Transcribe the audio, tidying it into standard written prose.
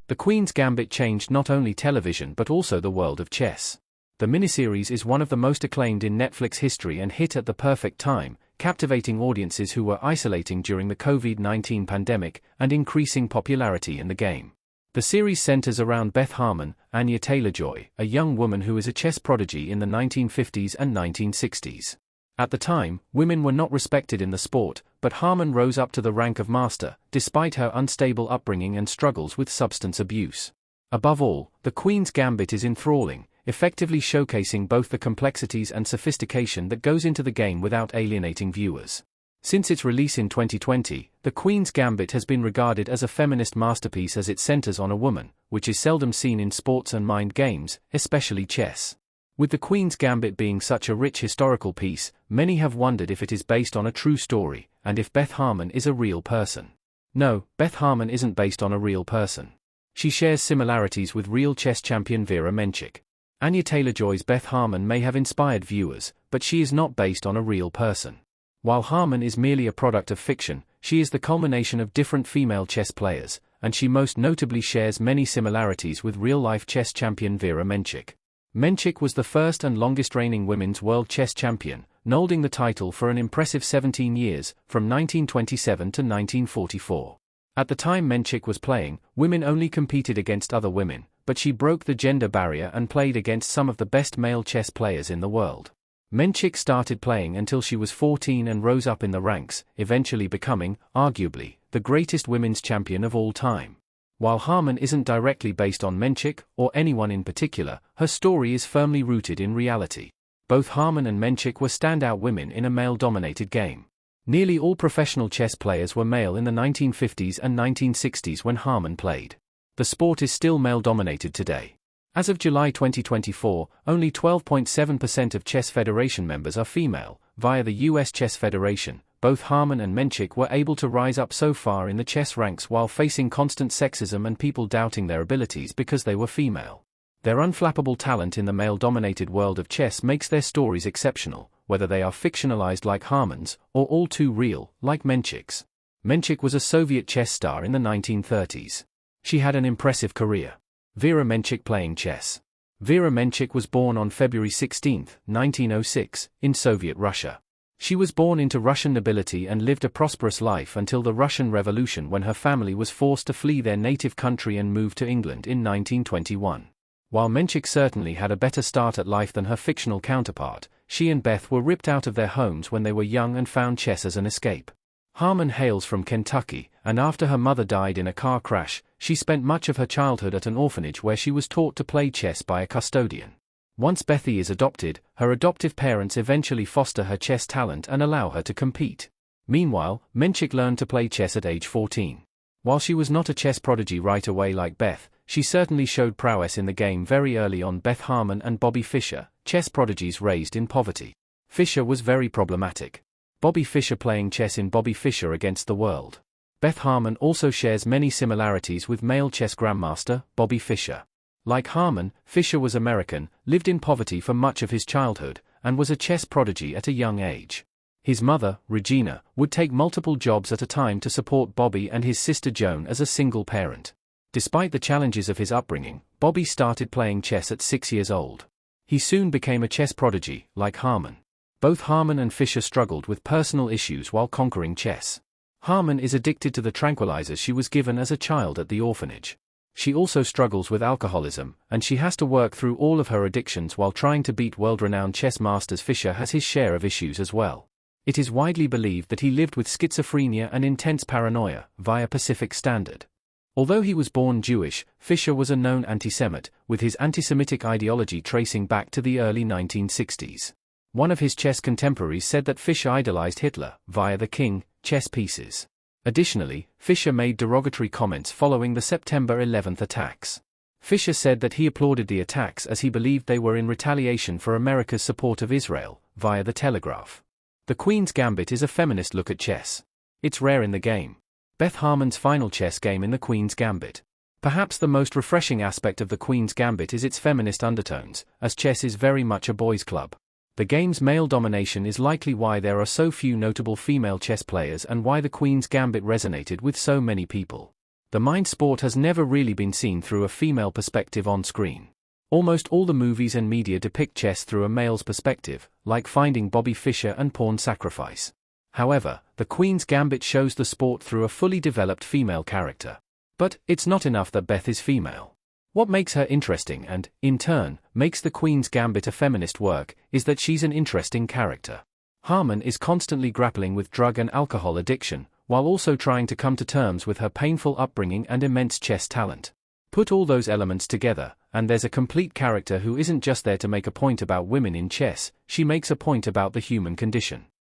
The Queen's Gambit changed not only television but also the world of chess. The miniseries is one of the most acclaimed in Netflix history and hit at the perfect time, captivating audiences who were isolating during the COVID-19 pandemic and increasing popularity in the game. The series centers around Beth Harmon, Anya Taylor-Joy, a young woman who is a chess prodigy in the 1950s and 1960s. At the time, women were not respected in the sport, but Harmon rose up to the rank of master, despite her unstable upbringing and struggles with substance abuse. Above all, The Queen's Gambit is enthralling, effectively showcasing both the complexities and sophistication that goes into the game without alienating viewers. Since its release in 2020, The Queen's Gambit has been regarded as a feminist masterpiece as it centers on a woman, which is seldom seen in sports and mind games, especially chess. With The Queen's Gambit being such a rich historical piece, many have wondered if it is based on a true story, and if Beth Harmon is a real person. No, Beth Harmon isn't based on a real person. She shares similarities with real chess champion Vera Menchik. Anya Taylor-Joy's Beth Harmon may have inspired viewers, but she is not based on a real person. While Harmon is merely a product of fiction, she is the culmination of different female chess players, and she most notably shares many similarities with real-life chess champion Vera Menchik. Menchik was the first and longest-reigning women's world chess champion, holding the title for an impressive 17 years, from 1927 to 1944. At the time Menchik was playing, women only competed against other women, but she broke the gender barrier and played against some of the best male chess players in the world. Menchik started playing until she was 14 and rose up in the ranks, eventually becoming, arguably, the greatest women's champion of all time. While Harmon isn't directly based on Menchik, or anyone in particular, her story is firmly rooted in reality. Both Harmon and Menchik were standout women in a male-dominated game. Nearly all professional chess players were male in the 1950s and 1960s when Harmon played. The sport is still male-dominated today. As of July 2024, only 12.7% of Chess Federation members are female. Via the US Chess Federation, both Harmon and Menchik were able to rise up so far in the chess ranks while facing constant sexism and people doubting their abilities because they were female. Their unflappable talent in the male-dominated world of chess makes their stories exceptional, whether they are fictionalized like Harmon's, or all too real, like Menchik's. Menchik was a Soviet chess star in the 1930s. She had an impressive career. Vera Menchik playing chess. Vera Menchik was born on February 16, 1906, in Soviet Russia. She was born into Russian nobility and lived a prosperous life until the Russian Revolution, when her family was forced to flee their native country and move to England in 1921. While Menchik certainly had a better start at life than her fictional counterpart, she and Beth were ripped out of their homes when they were young and found chess as an escape. Harmon hails from Kentucky, and after her mother died in a car crash, she spent much of her childhood at an orphanage where she was taught to play chess by a custodian. Once Bethy is adopted, her adoptive parents eventually foster her chess talent and allow her to compete. Meanwhile, Menchik learned to play chess at age 14. While she was not a chess prodigy right away like Beth, she certainly showed prowess in the game very early on. Beth Harmon and Bobby Fischer, chess prodigies raised in poverty. Fischer was very problematic. Bobby Fischer playing chess in Bobby Fischer Against the World. Beth Harmon also shares many similarities with male chess grandmaster, Bobby Fischer. Like Harmon, Fischer was American, lived in poverty for much of his childhood, and was a chess prodigy at a young age. His mother, Regina, would take multiple jobs at a time to support Bobby and his sister Joan as a single parent. Despite the challenges of his upbringing, Bobby started playing chess at 6 years old. He soon became a chess prodigy, like Harmon. Both Harmon and Fischer struggled with personal issues while conquering chess. Harmon is addicted to the tranquilizers she was given as a child at the orphanage. She also struggles with alcoholism, and she has to work through all of her addictions while trying to beat world-renowned chess masters. Fischer has his share of issues as well. It is widely believed that he lived with schizophrenia and intense paranoia, via Pacific Standard. Although he was born Jewish, Fischer was a known anti-Semite, with his anti-Semitic ideology tracing back to the early 1960s. One of his chess contemporaries said that Fischer idolized Hitler, via the King chess pieces. Additionally, Fischer made derogatory comments following the September 11 attacks. Fischer said that he applauded the attacks as he believed they were in retaliation for America's support of Israel, via the Telegraph. The Queen's Gambit is a feminist look at chess. It's rare in the game. Beth Harmon's final chess game in The Queen's Gambit. Perhaps the most refreshing aspect of The Queen's Gambit is its feminist undertones, as chess is very much a boys' club. The game's male domination is likely why there are so few notable female chess players and why The Queen's Gambit resonated with so many people. The mind sport has never really been seen through a female perspective on screen. Almost all the movies and media depict chess through a male's perspective, like Finding Bobby Fischer and Pawn Sacrifice. However, the Queen's Gambit shows the sport through a fully developed female character. But it's not enough that Beth is female. What makes her interesting and, in turn, makes the Queen's Gambit a feminist work, is that she's an interesting character. Harmon is constantly grappling with drug and alcohol addiction, while also trying to come to terms with her painful upbringing and immense chess talent. Put all those elements together, and there's a complete character who isn't just there to make a point about women in chess, she makes a point about the human condition.